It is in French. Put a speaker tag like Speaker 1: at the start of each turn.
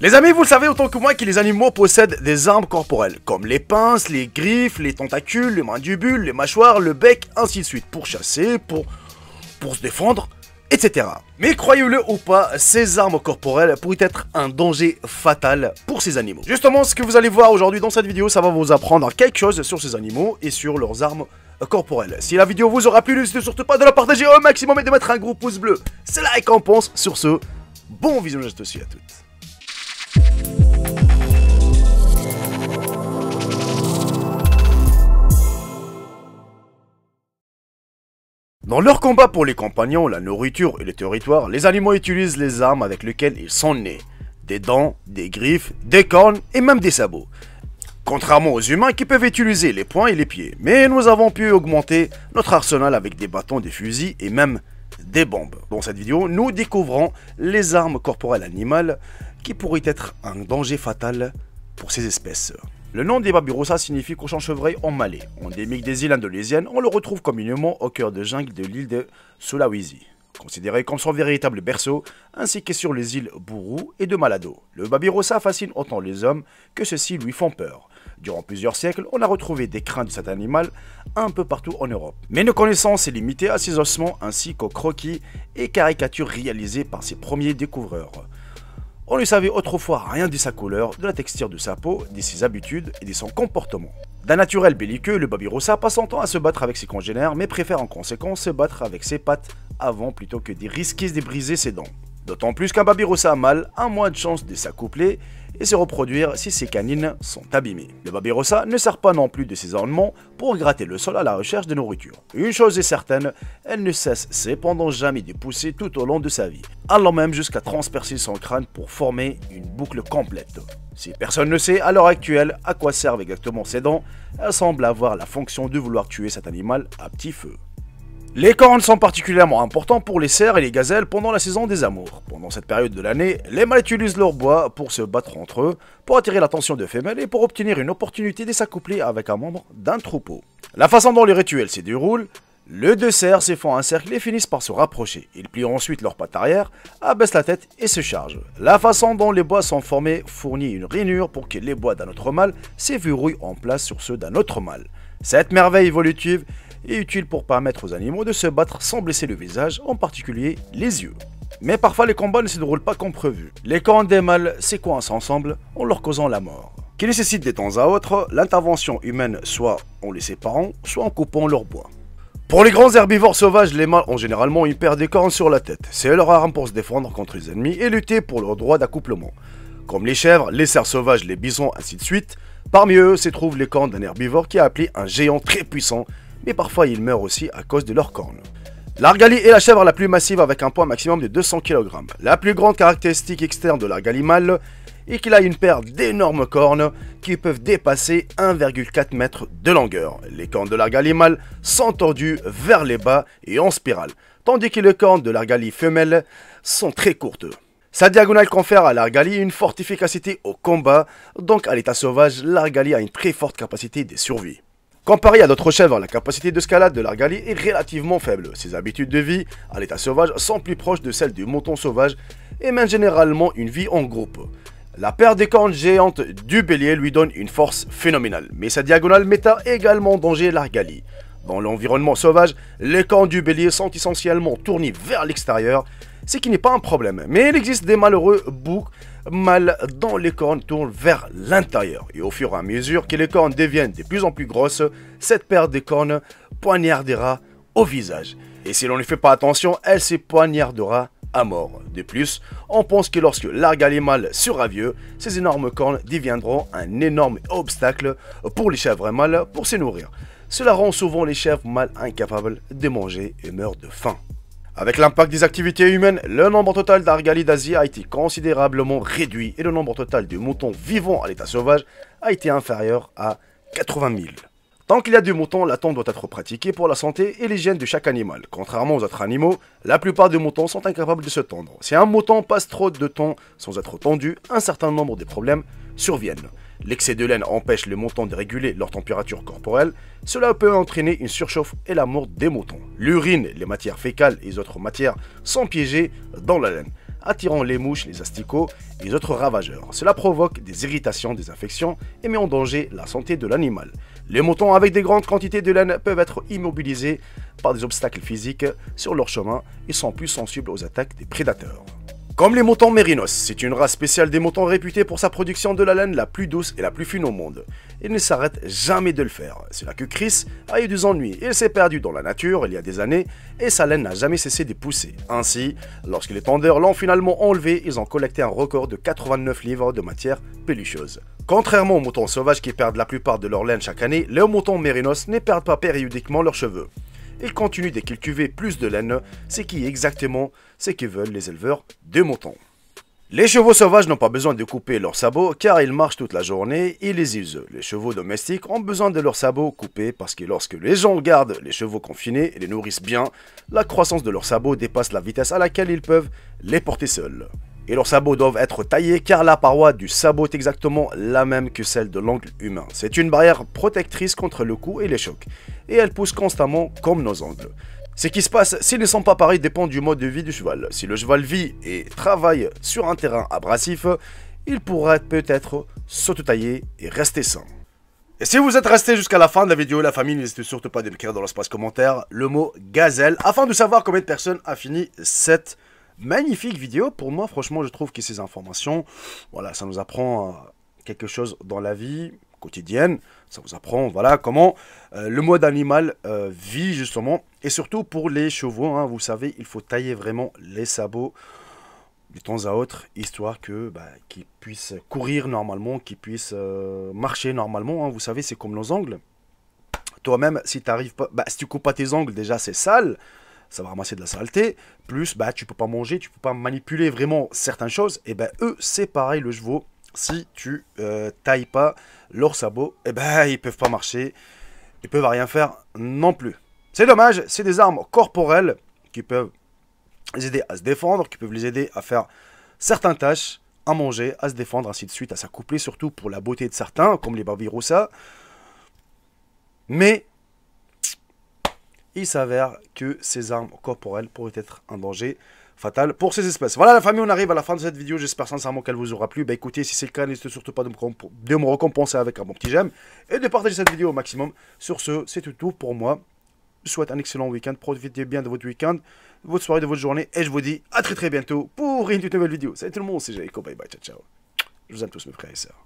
Speaker 1: Les amis, vous le savez autant que moi que les animaux possèdent des armes corporelles, comme les pinces, les griffes, les tentacules, les mandibules, les mâchoires, le bec, ainsi de suite, pour chasser, pour se défendre, etc. Mais croyez-le ou pas, ces armes corporelles pourraient être un danger fatal pour ces animaux. Justement, ce que vous allez voir aujourd'hui dans cette vidéo, ça va vous apprendre quelque chose sur ces animaux et sur leurs armes corporelles. Si la vidéo vous aura plu, n'hésitez surtout pas de la partager au maximum et de mettre un gros pouce bleu. C'est la récompense. Sur ce, bon visionnage aussi à toutes. Dans leur combat pour les compagnons, la nourriture et le territoire, les animaux utilisent les armes avec lesquelles ils sont nés. Des dents, des griffes, des cornes et même des sabots. Contrairement aux humains qui peuvent utiliser les poings et les pieds. Mais nous avons pu augmenter notre arsenal avec des bâtons, des fusils et même des bombes. Dans cette vidéo, nous découvrons les armes corporelles animales qui pourraient être un danger fatal pour ces espèces. Le nom des babirusa signifie cochon chevreuil en malais. Endémique des îles indonésiennes, on le retrouve communément au cœur de jungle de l'île de Sulawesi, considéré comme son véritable berceau, ainsi que sur les îles Buru et de Manado. Le babirusa fascine autant les hommes que ceux-ci lui font peur. Durant plusieurs siècles, on a retrouvé des crânes de cet animal un peu partout en Europe. Mais nos connaissances est limitée à ses ossements ainsi qu'aux croquis et caricatures réalisées par ses premiers découvreurs. On ne savait autrefois rien de sa couleur, de la texture de sa peau, de ses habitudes et de son comportement. D'un naturel belliqueux, le babirusa passe son temps à se battre avec ses congénères, mais préfère en conséquence se battre avec ses pattes avant plutôt que de risquer de briser ses dents. D'autant plus qu'un babirusa mâle a moins de chances de s'accoupler et se reproduire si ses canines sont abîmées. Le babirusa ne sert pas non plus de ses ornements pour gratter le sol à la recherche de nourriture. Une chose est certaine, elle ne cesse cependant jamais de pousser tout au long de sa vie, allant même jusqu'à transpercer son crâne pour former une boucle complète. Si personne ne sait à l'heure actuelle à quoi servent exactement ses dents, elles semblent avoir la fonction de vouloir tuer cet animal à petit feu. Les cornes sont particulièrement importants pour les cerfs et les gazelles pendant la saison des amours. Pendant cette période de l'année, les mâles utilisent leur bois pour se battre entre eux, pour attirer l'attention des femelles et pour obtenir une opportunité de s'accoupler avec un membre d'un troupeau. La façon dont les rituels se déroulent, les deux cerfs se font un cercle et finissent par se rapprocher. Ils plient ensuite leurs pattes arrière, abaissent la tête et se chargent. La façon dont les bois sont formés fournit une rainure pour que les bois d'un autre mâle se verrouillent en place sur ceux d'un autre mâle. Cette merveille évolutive est utile pour permettre aux animaux de se battre sans blesser le visage, en particulier les yeux. Mais parfois les combats ne se déroulent pas comme prévu. Les cornes des mâles se coincent ensemble en leur causant la mort, qui nécessite de temps à autre l'intervention humaine, soit en les séparant, soit en coupant leur bois. Pour les grands herbivores sauvages, les mâles ont généralement une paire de cornes sur la tête. C'est leur arme pour se défendre contre les ennemis et lutter pour leur droit d'accouplement. Comme les chèvres, les cerfs sauvages, les bisons, ainsi de suite, parmi eux se trouvent les cornes d'un herbivore qui est appelé un géant très puissant, mais parfois il meurt aussi à cause de leurs cornes. L'argali est la chèvre la plus massive avec un poids maximum de 200 kg. La plus grande caractéristique externe de l'argali mâle est qu'il a une paire d'énormes cornes qui peuvent dépasser 1,4 m de longueur. Les cornes de l'argali mâle sont tordues vers les bas et en spirale, tandis que les cornes de l'argali femelle sont très courtes. Sa diagonale confère à l'argali une forte efficacité au combat, donc à l'état sauvage, l'argali a une très forte capacité de survie. Comparé à d'autres chèvres, la capacité d'escalade de l'argali est relativement faible. Ses habitudes de vie à l'état sauvage sont plus proches de celles du mouton sauvage et mène généralement une vie en groupe. La paire des cornes géantes du bélier lui donne une force phénoménale, mais sa diagonale met également en danger l'argali. Dans l'environnement sauvage, les cornes du bélier sont essentiellement tournées vers l'extérieur, ce qui n'est pas un problème, mais il existe des malheureux boucs mâles dont les cornes tournent vers l'intérieur. Et au fur et à mesure que les cornes deviennent de plus en plus grosses, cette paire de cornes poignardera au visage. Et si l'on ne fait pas attention, elle se poignardera à mort. De plus, on pense que lorsque l'argali mâle sera vieux, ces énormes cornes deviendront un énorme obstacle pour les chèvres mâles pour se nourrir. Cela rend souvent les chèvres mâles incapables de manger et meurent de faim. Avec l'impact des activités humaines, le nombre total d'argali d'Asie a été considérablement réduit et le nombre total de moutons vivant à l'état sauvage a été inférieur à 80 000. Tant qu'il y a du mouton, la tonte doit être pratiquée pour la santé et l'hygiène de chaque animal. Contrairement aux autres animaux, la plupart des moutons sont incapables de se tondre. Si un mouton passe trop de temps sans être tondu, un certain nombre de problèmes surviennent. L'excès de laine empêche les moutons de réguler leur température corporelle. Cela peut entraîner une surchauffe et la mort des moutons. L'urine, les matières fécales et les autres matières sont piégées dans la laine. attirant les mouches, les asticots et les autres ravageurs. Cela provoque des irritations, des infections et met en danger la santé de l'animal. Les moutons avec des grandes quantités de laine peuvent être immobilisés par des obstacles physiques sur leur chemin et sont plus sensibles aux attaques des prédateurs. Comme les moutons mérinos, c'est une race spéciale des moutons réputée pour sa production de la laine la plus douce et la plus fine au monde. Il ne s'arrête jamais de le faire. C'est là que Chris a eu des ennuis. Il s'est perdu dans la nature il y a des années et sa laine n'a jamais cessé de pousser. Ainsi, lorsque les tondeurs l'ont finalement enlevé, ils ont collecté un record de 89 livres de matière pelucheuse. Contrairement aux moutons sauvages qui perdent la plupart de leur laine chaque année, les moutons mérinos ne perdent pas périodiquement leurs cheveux. Ils continuent de cultiver plus de laine, ce qui est exactement ce que veulent les éleveurs de moutons. Les chevaux sauvages n'ont pas besoin de couper leurs sabots car ils marchent toute la journée et les usent. Les chevaux domestiques ont besoin de leurs sabots coupés parce que lorsque les gens gardent les chevaux confinés et les nourrissent bien, la croissance de leurs sabots dépasse la vitesse à laquelle ils peuvent les porter seuls. Et leurs sabots doivent être taillés car la paroi du sabot est exactement la même que celle de l'ongle humain. C'est une barrière protectrice contre le coup et les chocs. Et elle pousse constamment comme nos ongles. Ce qui se passe s'ils ne sont pas pareils dépend du mode de vie du cheval. Si le cheval vit et travaille sur un terrain abrasif, il pourrait peut-être s'auto-tailler et rester sain. Et si vous êtes resté jusqu'à la fin de la vidéo, la famille, n'hésitez surtout pas de m'écrire dans l'espace commentaire le mot gazelle afin de savoir combien de personnes a fini cette magnifique vidéo. Pour moi, franchement, je trouve que ces informations, voilà, ça nous apprend quelque chose dans la vie quotidienne. Ça vous apprend, voilà, comment le mode animal vit justement. Et surtout pour les chevaux, hein, vous savez, il faut tailler vraiment les sabots de temps à autre, histoire que qu'ils puissent courir normalement, qu'ils puissent marcher normalement. Hein. Vous savez, c'est comme nos ongles. Toi-même, si t'arrives pas, si tu coupes pas tes ongles, déjà c'est sale. Ça va ramasser de la saleté, plus tu peux pas manger, tu peux pas manipuler vraiment certaines choses, et eux c'est pareil le cheval, si tu tailles pas leurs sabots, ils peuvent pas marcher, ils peuvent rien faire non plus. C'est dommage, c'est des armes corporelles qui peuvent les aider à se défendre, qui peuvent les aider à faire certaines tâches, à manger, à se défendre, ainsi de suite, à s'accoupler, surtout pour la beauté de certains, comme les babiroussas, mais il s'avère que ces armes corporelles pourraient être un danger fatal pour ces espèces. Voilà la famille, on arrive à la fin de cette vidéo, j'espère sincèrement qu'elle vous aura plu. Écoutez, si c'est le cas, n'hésitez surtout pas de me récompenser avec un bon petit j'aime et de partager cette vidéo au maximum. Sur ce, c'est tout pour moi. Je vous souhaite un excellent week-end, profitez bien de votre week-end, de votre soirée, de votre journée, et je vous dis à très bientôt pour une toute nouvelle vidéo. Salut tout le monde, c'est Jacob, bye bye, ciao ciao. Je vous aime tous mes frères et sœurs.